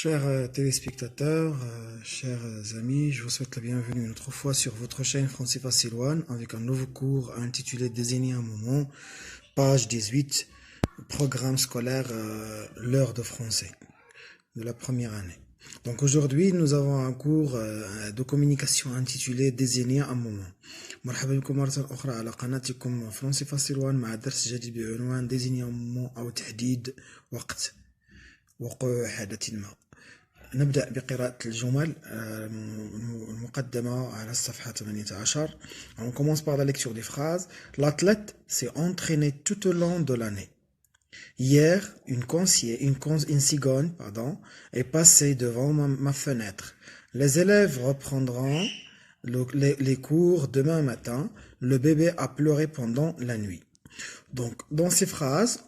Chers téléspectateurs, chers amis, je vous souhaite la bienvenue une autre fois sur votre chaîne Français Facile One avec un nouveau cours intitulé Désigner un moment, page 18, programme scolaire l'heure de français de la première année. Donc aujourd'hui, nous avons un cours de communication intitulé Désigner un moment. مرحبا بكم مرة أخرى على قناتكم فرنسي فاصل وان مع درس جديد بعنوان Désigner un moment أو تحديد وقت وقوع حدث ما. نبدأ بقراءة الجمل المقدمة على الصفحة 18. On commence par la lecture des phrases. L'athlète s'est entraîné tout au long de l'année. Hier, une cigogne, est passée devant ma fenêtre. Les élèves reprendront les cours demain matin. Le bébé a pleuré pendant la nuit. Donc, dans ces phrases,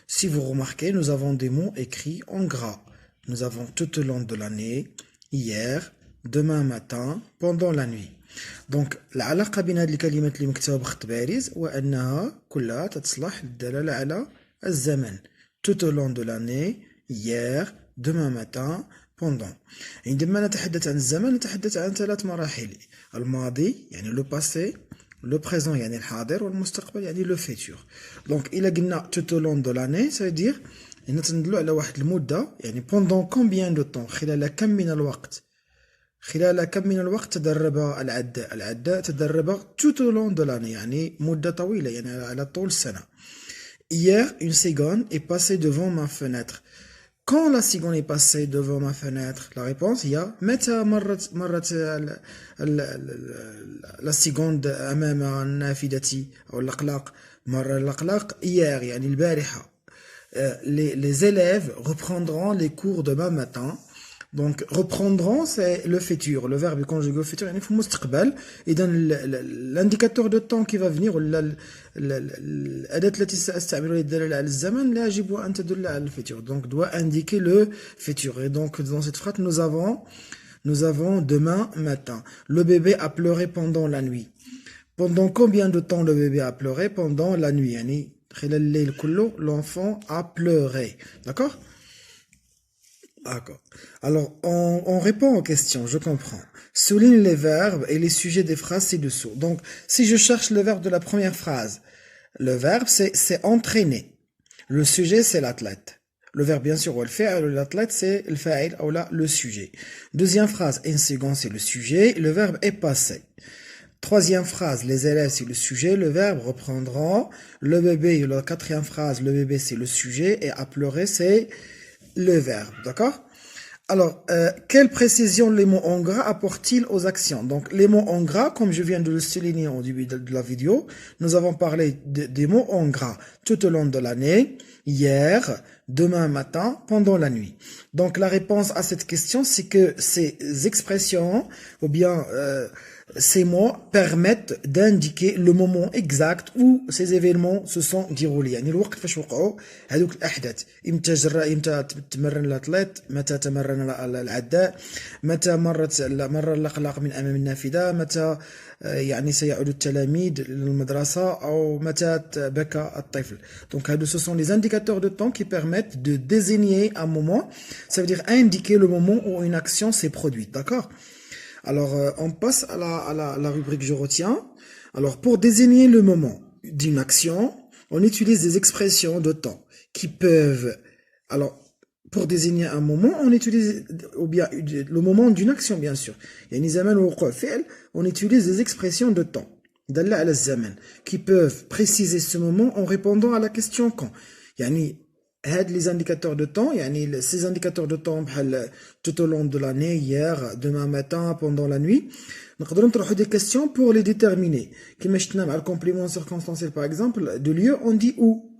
si vous remarquez, nous avons des mots écrits en gras. Nous avons tout au long de l'année, hier, demain matin, pendant la nuit. Donc, العلاقة بين هذه الكلمات اللي مكتوبة بخط بارز وأنها كلها تتصلح للدلالة على الزمن. Tout au long de l'année, hier, demain matin, pendant. عندما نتحدث عن الزمن نتحدث عن 3 مراحل. الماضي يعني le passé, le présent يعني الحاضر والمستقبل يعني le futur. Donc, إلا قلنا tout au long de l'année, ça veut dire نتندلو على واحد المدة يعني pendant combien de temps خلال كم من الوقت تدرب العداء تدرب tout au long de l'année يعني مدة طويلة يعني على طول السنة. Hier, une cigogne est passée devant ma fenêtre. Quand la cigogne est passée devant ma fenêtre, la réponse هي متى مرت la cigogne أمام النافذة أو الأقلاق. مر الأقلاق hier يعني البارحة. Les élèves reprendront les cours demain matin. Donc, reprendront, c'est le futur. Le verbe conjugué au futur, il faut مستقبل. Et dans l'indicateur de temps qui va venir, الأداة التي سأستعملها للدلالة على الزمن لا يجب أن تدل على الfutur. Donc, doit indiquer le futur. Et donc, dans cette phrase, nous avons demain matin. Le bébé a pleuré pendant la nuit. Pendant combien de temps le bébé a pleuré? Pendant la nuit. يعني l'enfant a pleuré. D'accord? D'accord. Alors, on répond aux questions, je comprends. Souligne les verbes et les sujets des phrases ci-dessous. Donc, si je cherche le verbe de la première phrase, le verbe, c'est entraîner. Le sujet, c'est l'athlète. Le verbe, bien sûr, l'athlète, c'est le fa'il, ou là, le sujet. Deuxième phrase, une seconde, c'est le sujet. Le verbe est passé. Troisième phrase, les élèves, c'est le sujet, le verbe reprendra. Le bébé, la quatrième phrase, le bébé, c'est le sujet, et à pleurer, c'est le verbe, d'accord? Alors, quelle précision les mots en gras apportent-ils aux actions? Donc, les mots en gras, comme je viens de le souligner au début de la vidéo, nous avons parlé des mots en gras tout au long de l'année, hier, demain matin, pendant la nuit. Donc, la réponse à cette question, c'est que ces expressions, ou bien ces mots permettent d'indiquer le moment exact où ces événements se sont déroulés. يعني الوقت فاش وقعوا هذوك الأحداث. إمتى تمرن الأتليت، متى تمرن العداء، متى مر الأقلاق من أمام النافذة، متى يعني سيعود التلاميذ للمدرسة أو متى بكى الطفل. Donc ce sont les indicateurs de temps qui permettent de désigner un moment. Ça veut dire indiquer le moment où une action s'est produite. D'accord? Alors, on passe à la rubrique je retiens. Alors, pour désigner le moment d'une action, on utilise des expressions de temps qui peuvent... Alors, pour désigner un moment, on utilise ou bien le moment d'une action, bien sûr. يعني زمان وقوع فعل, on utilise des expressions de temps دالة على الزمن qui peuvent préciser ce moment en répondant à la question quand. يعني les indicateurs de temps, ces indicateurs de temps tout au long de l'année, hier, demain matin, pendant la nuit, nous avons des questions pour les déterminer. Comme le complément circonstanciel, par exemple, de lieu, on dit où.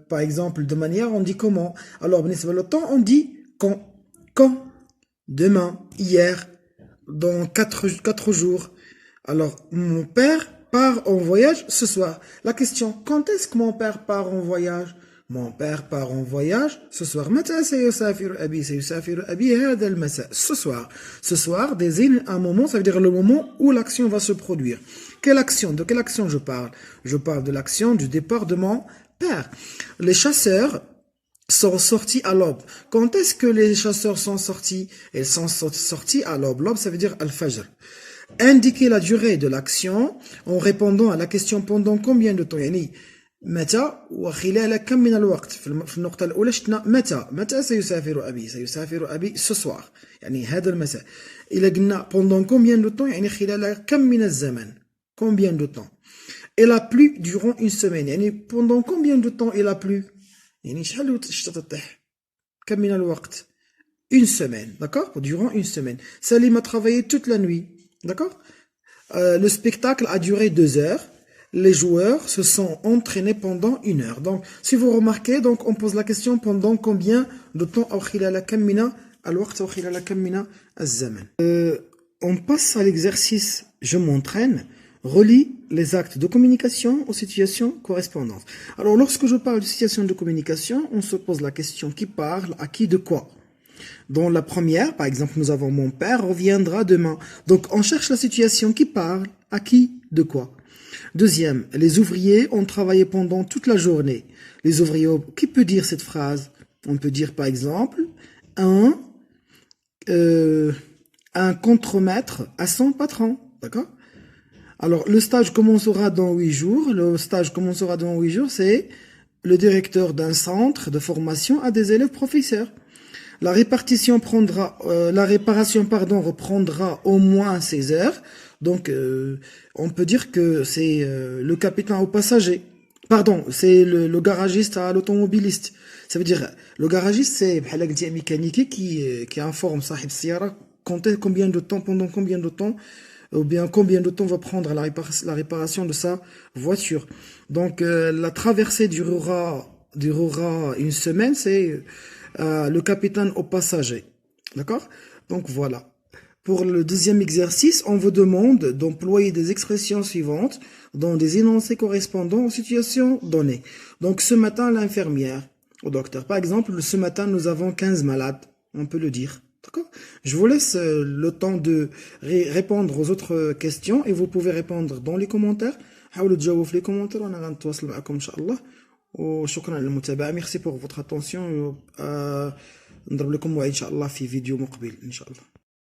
Par exemple, de manière, on dit comment. Alors, le temps, on dit quand. Quand. Demain, hier, dans 4 jours. Alors, mon père part en voyage ce soir. La question, quand est-ce que mon père part en voyage? Mon père part en voyage ce soir. متى سيسافر أبي؟ سيسافر أبي هذا المساء. Ce soir. Ce soir désigne un moment, ça veut dire le moment où l'action va se produire. Quelle action? De quelle action je parle? Je parle de l'action du départ de mon père. Les chasseurs sont sortis à l'aube. Quand est-ce que les chasseurs sont sortis? Ils sont sortis à l'aube. L'aube, ça veut dire al-fajr. Indiquer la durée de l'action en répondant à la question pendant combien de temps. يعني متى وخلال كم من الوقت. في النقطة الأولى شفنا متى سيسافر أبي. سيسافر أبي ce soir. يعني هذا المساء. إذا قلنا pendant combien de temps يعني خلال كم من الزمن. Combien de temps. Il a plu durant une semaine. يعني pendant combien de temps il a plu. يعني شحال الشتا تطيح. كم من الوقت. Une semaine, d'accord? Durant une semaine. Salim a travaillé toute la nuit, d'accord? Le spectacle a duré 2 heures. Les joueurs se sont entraînés pendant 1 heure. Donc, si vous remarquez, donc on pose la question pendant combien de temps on passe à l'exercice je m'entraîne. Relie les actes de communication aux situations correspondantes. Alors, lorsque je parle de situation de communication, on se pose la question qui parle, à qui, de quoi. Dans la première, par exemple, nous avons mon père reviendra demain. Donc, on cherche la situation qui parle, à qui, de quoi. Deuxième, les ouvriers ont travaillé pendant toute la journée. Les ouvriers, qui peut dire cette phrase? On peut dire, par exemple, un contremaître à son patron. D'accord? Alors, le stage commencera dans 8 jours. Le stage commencera dans 8 jours, c'est le directeur d'un centre de formation à des élèves professeurs. La réparation reprendra au moins 16 heures. Donc, on peut dire que c'est le capitaine au passager. Pardon, c'est le garagiste à l'automobiliste. Ça veut dire, le garagiste, c'est un mécanique qui informe Sahib Siyara combien de temps, pendant combien de temps, ou bien combien de temps va prendre la réparation de sa voiture. Donc, la traversée durera une semaine, c'est le capitaine au passager. D'accord? Donc voilà. Pour le deuxième exercice, on vous demande d'employer des expressions suivantes dans des énoncés correspondant aux situations données. Donc ce matin, l'infirmière, au docteur. Par exemple, ce matin, nous avons 15 malades. On peut le dire. D'accord? Je vous laisse le temps de répondre aux autres questions et vous pouvez répondre dans les commentaires. حاولوا تجاوبوا في les commentaires وانا غنتواصل معكم ان شاء الله. وشكرا على المتابعة. Merci pour votre attention. نضرب لكم موعد ان شاء الله في فيديو مقبل ان شاء الله.